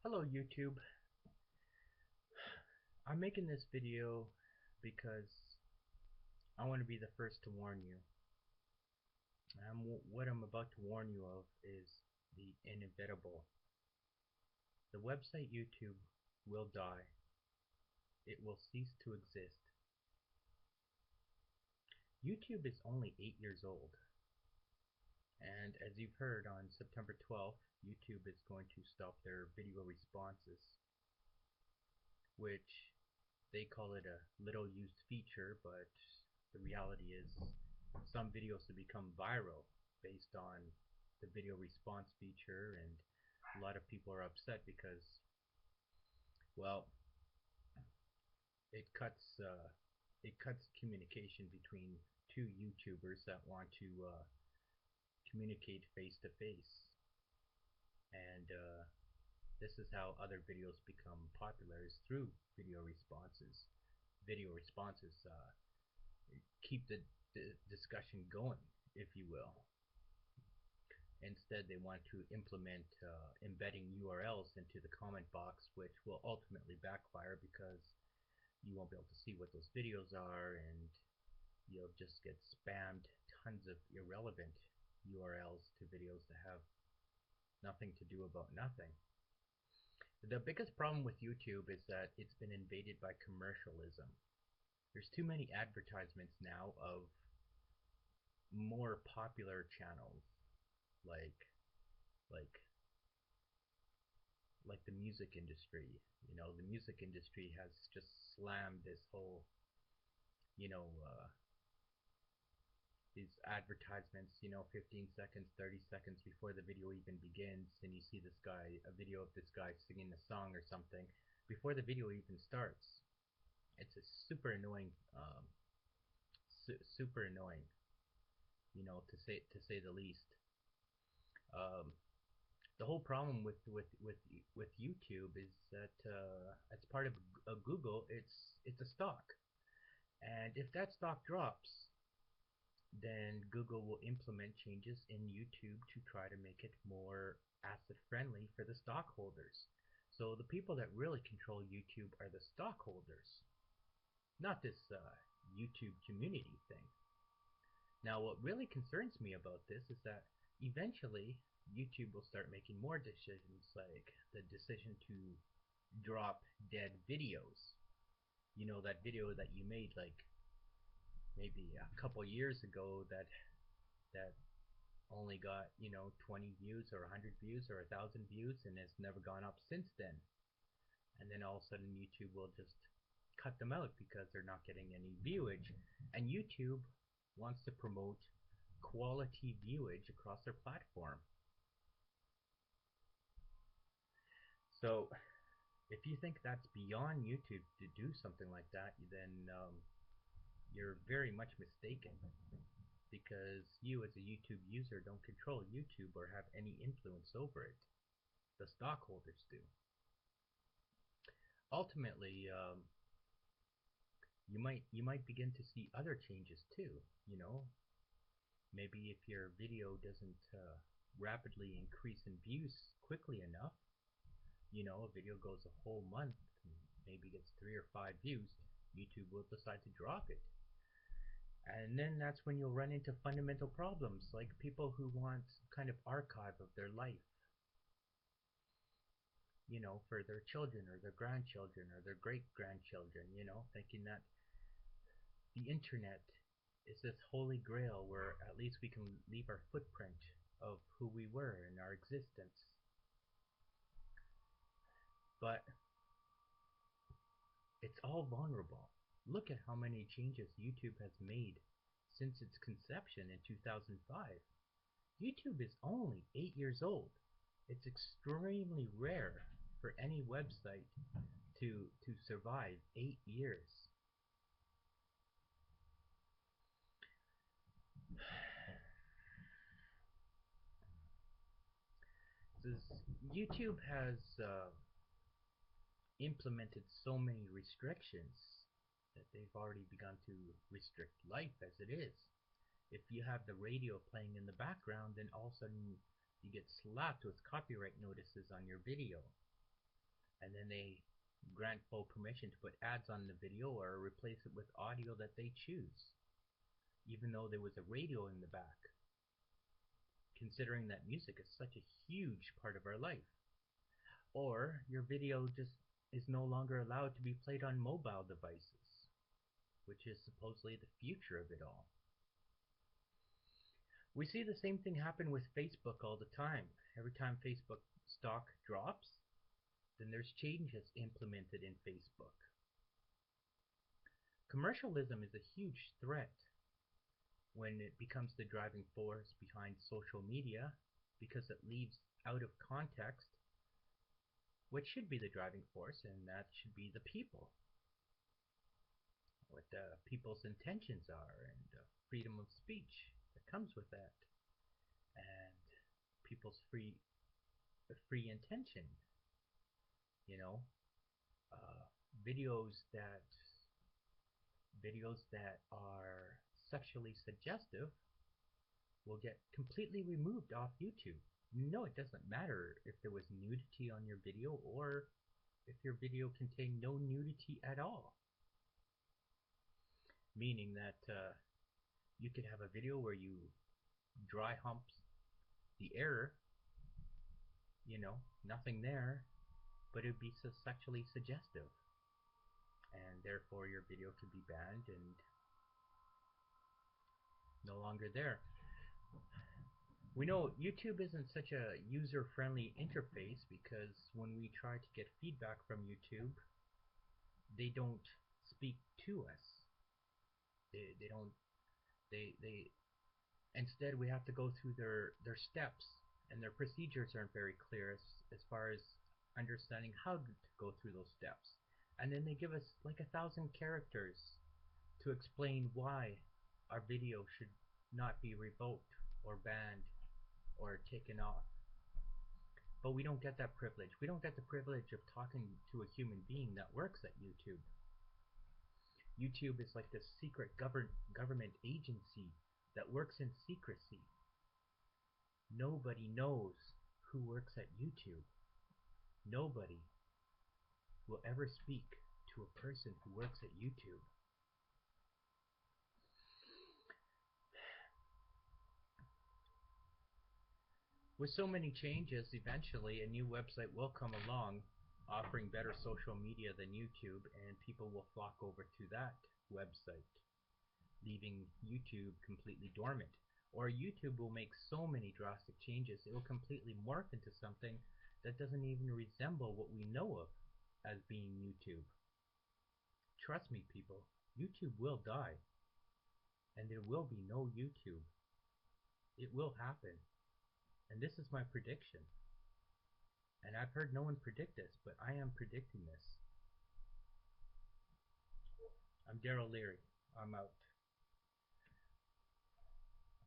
Hello YouTube. I'm making this video because I want to be the first to warn you. What I'm about to warn you of is the inevitable. The website YouTube will die. It will cease to exist. YouTube is only 8 years old. And as you've heard, on September 12th, YouTube is going to stop their video responses, which they call it a little used feature, but the reality is some videos have become viral based on the video response feature, and a lot of people are upset because, well, it cuts communication between two YouTubers that want to communicate face to face, and this is how other videos become popular, is through video responses. Video responses keep the discussion going, if you will. Instead, they want to implement embedding URLs into the comment box, which will ultimately backfire because you won't be able to see what those videos are, and you'll just get spammed tons of irrelevant URLs to videos that have nothing to do about nothing. The biggest problem with YouTube is that it's been invaded by commercialism. There's too many advertisements now of more popular channels, like like like the music industry. The music industry has just slammed this whole, you know, these advertisements, 15 seconds, 30 seconds before the video even begins, and you see a video of this guy singing a song or something before the video even starts. It's a super annoying, super annoying, to say the least. Um, the whole problem with YouTube is that as part of Google, it's a stock, and if that stock drops, then Google will implement changes in YouTube to try to make it more asset friendly for the stockholders. So the people that really control YouTube are the stockholders, not this YouTube community thing. Now, what really concerns me about this is that eventually YouTube will start making more decisions, like the decision to drop dead videos. That video that you made like maybe a couple years ago that only got 20 views or 100 views or 1,000 views and has never gone up since then. And then all of a sudden YouTube will just cut them out because they're not getting any viewage. And YouTube wants to promote quality viewage across their platform. So if you think that's beyond YouTube to do something like that, then you're very much mistaken, because you as a YouTube user don't control YouTube or have any influence over it. The stockholders do. Ultimately, you might begin to see other changes too. Maybe if your video doesn't rapidly increase in views quickly enough, a video goes a whole month, maybe gets 3 or 5 views, YouTube will decide to drop it. And then that's when you'll run into fundamental problems, like people who want kind of archive of their life, for their children or their grandchildren or their great-grandchildren, thinking that the internet is this holy grail where at least we can leave our footprint of who we were and our existence. But it's all vulnerable. Look at how many changes YouTube has made since its conception in 2005. YouTube is only 8 years old. It's extremely rare for any website to survive 8 years. YouTube has implemented so many restrictions that they've already begun to restrict life as it is. If you have the radio playing in the background, then all of a sudden you get slapped with copyright notices on your video. and then they grant full permission to put ads on the video or replace it with audio that they choose, even though there was a radio in the back, considering that music is such a huge part of our life. Or your video just is no longer allowed to be played on mobile devices, which is supposedly the future of it all. We see the same thing happen with Facebook all the time. Every time Facebook stock drops, then there's changes implemented in Facebook. Commercialism is a huge threat when it becomes the driving force behind social media, because it leaves out of context what should be the driving force, and that should be the people. What people's intentions are, and freedom of speech that comes with that, and people's free intention. You know, uh, videos that are sexually suggestive will get completely removed off YouTube. No, it doesn't matter if there was nudity on your video or if your video contained no nudity at all. Meaning that you could have a video where you dry hump the air, nothing there, but it would be so sexually suggestive. And therefore your video could be banned and no longer there. We know YouTube isn't such a user-friendly interface, because when we try to get feedback from YouTube, they don't speak to us. They don't. They instead we have to go through their steps, and their procedures aren't very clear as far as understanding how to go through those steps. And then they give us like 1,000 characters to explain why our video should not be revoked or banned or taken off. But we don't get that privilege. We don't get the privilege of talking to a human being that works at YouTube. YouTube is like this secret government agency that works in secrecy. Nobody knows who works at YouTube. Nobody will ever speak to a person who works at YouTube. With so many changes, eventually a new website will come along offering better social media than YouTube, and people will flock over to that website, leaving YouTube completely dormant. Or YouTube will make so many drastic changes, it will completely morph into something that doesn't even resemble what we know of as being YouTube. Trust me, people, YouTube will die, and there will be no YouTube. It will happen. And this is my prediction. And I've heard no one predict this, but I am predicting this. I'm Daryl Leary. I'm out.